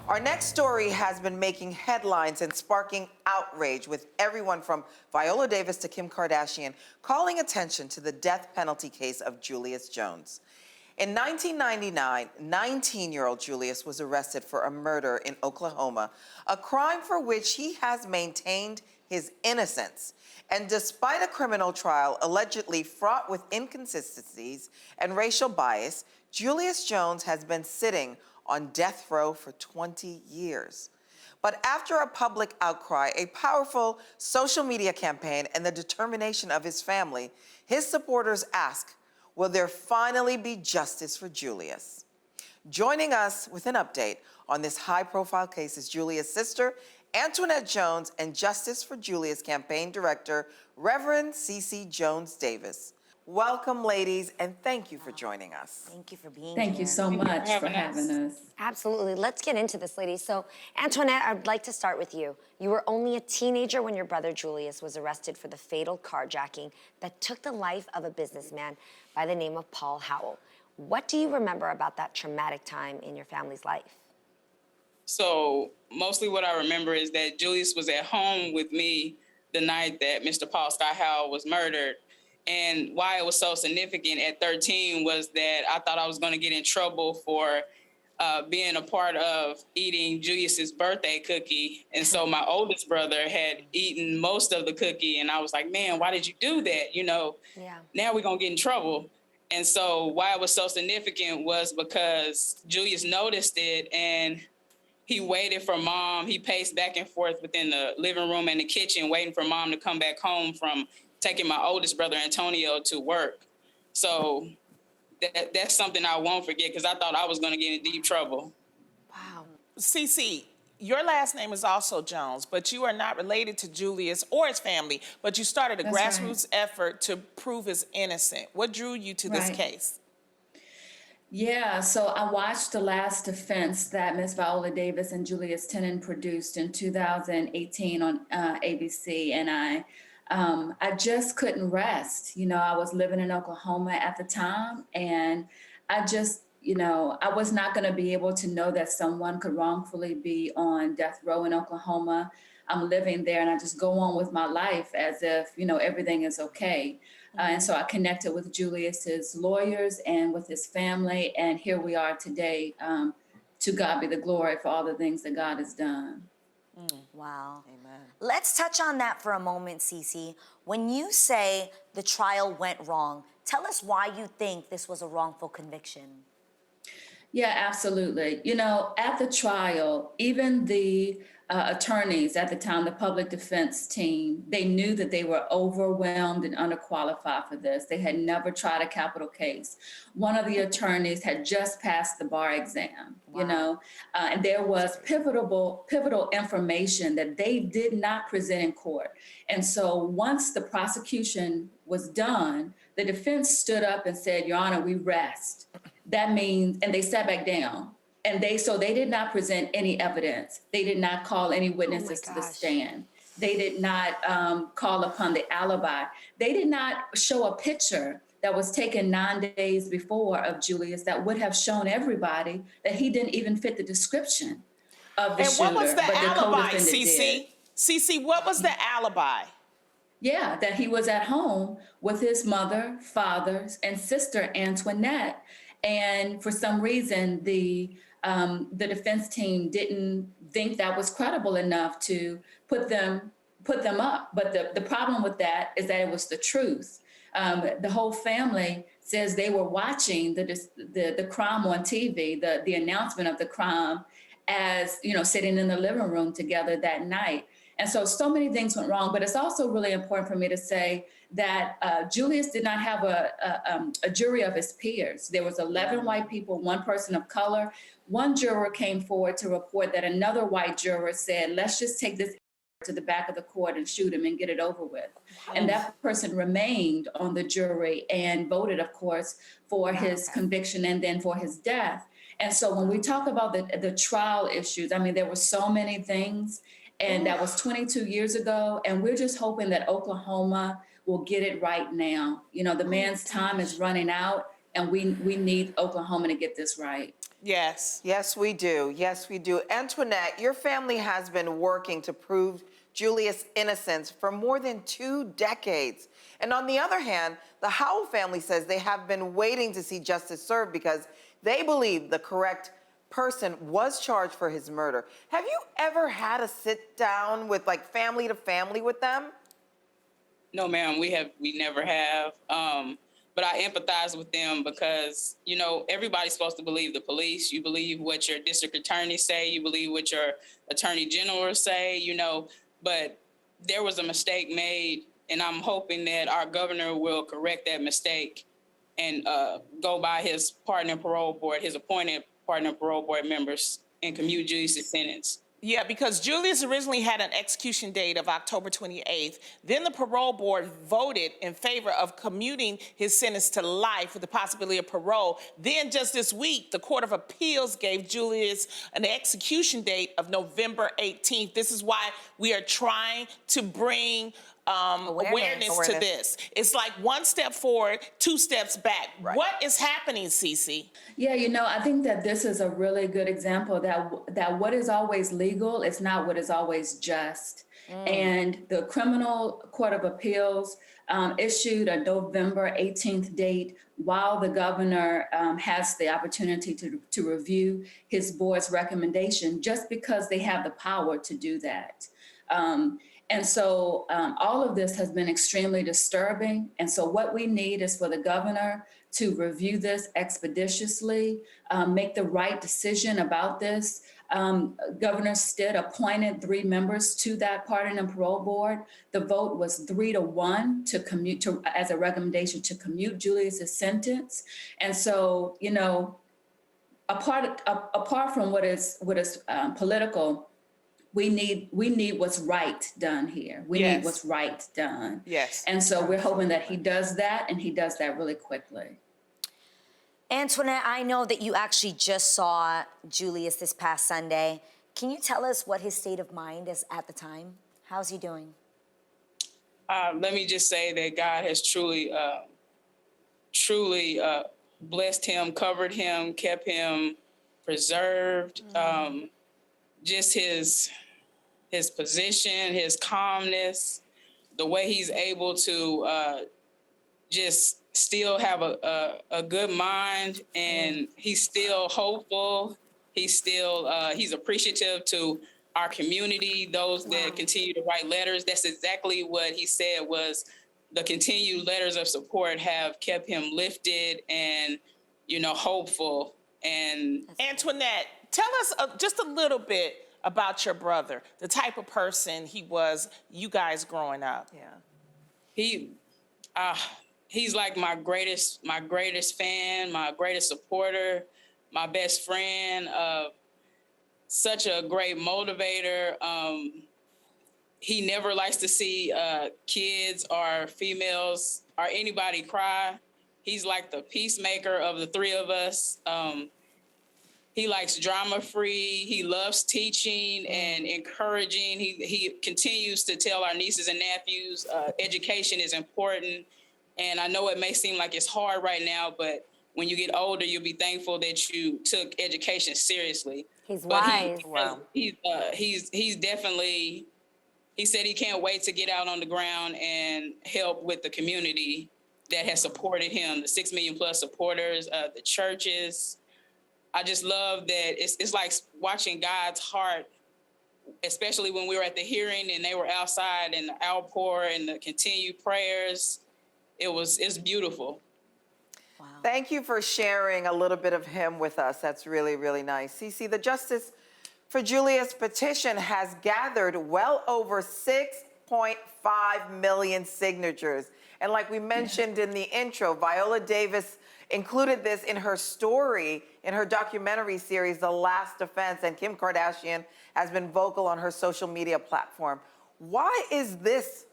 Our next story has been making headlines and sparking outrage, with everyone from Viola Davis to Kim Kardashian calling attention to the death penalty case of Julius Jones. In 1999, 19-year-old Julius was arrested for a murder in Oklahoma, a crime for which he has maintained his innocence. And despite a criminal trial allegedly fraught with inconsistencies and racial bias, Julius Jones has been sitting on death row for 20 years. But after a public outcry, a powerful social media campaign, and the determination of his family, his supporters ask, will there finally be justice for Julius? Joining us with an update on this high-profile case is Julius' sister, Antoinette Jones, and Justice for Julius campaign director, Reverend Cece Jones Davis. Welcome, ladies, and thank you for joining us. Thank you for being here. Thank you so much for having us. Absolutely. Let's get into this, ladies. So, Antoinette, I'd like to start with you. You were only a teenager when your brother Julius was arrested for the fatal carjacking that took the life of a businessman by the name of Paul Howell. What do you remember about that traumatic time in your family's life? So mostly what I remember is that Julius was at home with me the night that Mr. Paul Scott Howell was murdered. And why it was so significant at 13 was that I thought I was going to get in trouble for being a part of eating Julius's birthday cookie. And so my oldest brother had eaten most of the cookie. And I was like, man, why did you do that? Now we're going to get in trouble. And so why it was so significant was because Julius noticed it and he waited for mom. He paced back and forth within the living room and the kitchen, waiting for mom to come back home from taking my oldest brother, Antonio, to work. So that's something I won't forget because I thought I was going to get in deep trouble. Wow. Cece, your last name is also Jones, but you are not related to Julius or his family, but you started a grassroots effort to prove his innocent. What drew you to this case? Yeah, so I watched the last defense that Ms. Viola Davis and Julius Tenen produced in 2018 on ABC, and I just couldn't rest. I was living in Oklahoma at the time, and I just, I was not going to be able to know that someone could wrongfully be on death row in Oklahoma. I'm living there, and I just go on with my life as if, everything is okay. And so I connected with Julius's lawyers and with his family, and here we are today. To God be the glory for all the things that God has done. Wow. Amen. Let's touch on that for a moment, Cece. When you say the trial went wrong, tell us why you think this was a wrongful conviction. Yeah, absolutely. At the trial, even the attorneys at the time, the public defense team, they knew that they were overwhelmed and underqualified for this. They had never tried a capital case. One of the attorneys had just passed the bar exam, and there was pivotal information that they did not present in court. And so once the prosecution was done, the defense stood up and said, Your Honor, we rest. That means, and they sat back down. And they did not present any evidence. They did not call any witnesses to the stand. They did not call upon the alibi. They did not show a picture that was taken 9 days before of Julius that would have shown everybody that he didn't even fit the description of the shooter. And what was the alibi, Cece? Cece, what was the alibi? Yeah, that he was at home with his mother, fathers, and sister, Antoinette. And for some reason, the defense team didn't think that was credible enough to put them up. But the problem with that is that it was the truth. The whole family says they were watching the crime on TV, the announcement of the crime, as sitting in the living room together that night. And so many things went wrong, but it's also really important for me to say that Julius did not have a jury of his peers. There was 11 white people, one person of color. One juror came forward to report that another white juror said, let's just take this to the back of the court and shoot him and get it over with. And that person remained on the jury and voted, of course, for his conviction and then for his death. And so when we talk about the trial issues, I mean, there were so many things. And that was 22 years ago. And we're just hoping that Oklahoma will get it right now. The man's time is running out, and we need Oklahoma to get this right. Yes. Yes, we do. Yes, we do. Antoinette, your family has been working to prove Julius' innocence for more than 2 decades. And on the other hand, the Howell family says they have been waiting to see justice served because they believe the correct person was charged for his murder. Have you ever had a sit down with like family to family with them? No, ma'am, we never have. But I empathize with them because, you know, everybody's supposed to believe the police. You believe what your district attorneys say, you believe what your attorney general say, you know, but there was a mistake made, and I'm hoping that our governor will correct that mistake and go by his pardon and parole board, his appointed pardon and parole board members, and commute Julius' sentence. Yeah, because Julius originally had an execution date of October 28th. Then the parole board voted in favor of commuting his sentence to life with the possibility of parole. Then just this week, the Court of Appeals gave Julius an execution date of November 18th. This is why we are trying to bring awareness to this. It's like one step forward, 2 steps back. Right. What is happening, Cece? Yeah, you know, I think that this is a really good example that what is always legal is not what is always just. And the Criminal Court of Appeals issued a November 18th date while the governor has the opportunity to review his board's recommendation, just because they have the power to do that. And so all of this has been extremely disturbing. And so what we need is for the governor to review this expeditiously, make the right decision about this. Governor Stitt appointed 3 members to that pardon and parole board. The vote was 3-1 to commute as a recommendation to commute Julius's sentence. And so, you know, apart from what is political, we need what's right done here. We Yes. need what's right done. Yes. And so we're hoping that he does that, and he does that really quickly. Antoinette, I know that you actually just saw Julius this past Sunday. Can you tell us what his state of mind is at the time? How's he doing? Let me just say that God has truly blessed him, covered him, kept him preserved. Just his position, his calmness, the way he's able to just still have a good mind, and he's still hopeful. He's still he's appreciative to our community, those that continue to write letters. That's exactly what he said was the continued letters of support have kept him lifted and, you know, hopeful. And Antoinette, tell us just a little bit about your brother, the type of person he was, you guys growing up. Yeah. He's like my greatest fan, my greatest supporter, my best friend, such a great motivator. He never likes to see kids or females or anybody cry. He's like the peacemaker of the 3 of us. He likes drama-free. He loves teaching and encouraging. He continues to tell our nieces and nephews education is important. And I know it may seem like it's hard right now, but when you get older, you'll be thankful that you took education seriously. He's But wise. he's definitely, he said he can't wait to get out on the ground and help with the community that has supported him, the 6 million plus supporters, the churches. I just love that it's like watching God's heart, especially when we were at the hearing and they were outside and the outpour and the continued prayers. It's beautiful. Wow. Thank you for sharing a little bit of him with us. That's really, really nice. Cece, the Justice for Julius petition has gathered well over 6.5 million signatures. And like we mentioned in the intro, Viola Davis included this in her story, in her documentary series, The Last Defense, and Kim Kardashian has been vocal on her social media platform. Why is this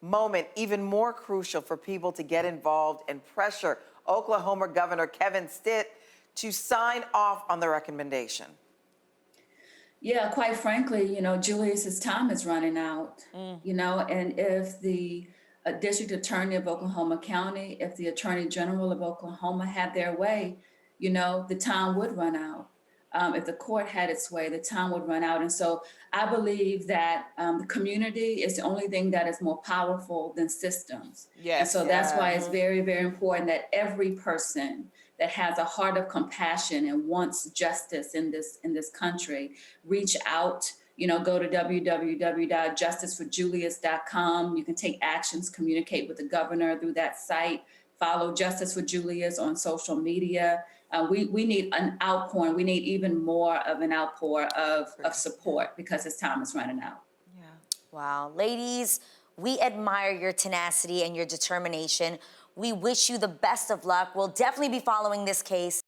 moment even more crucial for people to get involved and pressure Oklahoma Governor Kevin Stitt to sign off on the recommendation? Yeah, quite frankly, you know, Julius's time is running out, you know, and if the District Attorney of Oklahoma County, if the Attorney General of Oklahoma had their way, the time would run out. If the court had its way, the time would run out. And so I believe that the community is the only thing that is more powerful than systems. Yes. And so that's why it's very, very important that every person that has a heart of compassion and wants justice in this country reach out. Go to www.justiceforjulius.com. You can take actions, communicate with the governor through that site. Follow Justice for Julius on social media. We need an outpouring. We need even more of an outpour of support because his time is running out. Wow. Ladies, we admire your tenacity and your determination. We wish you the best of luck. We'll definitely be following this case.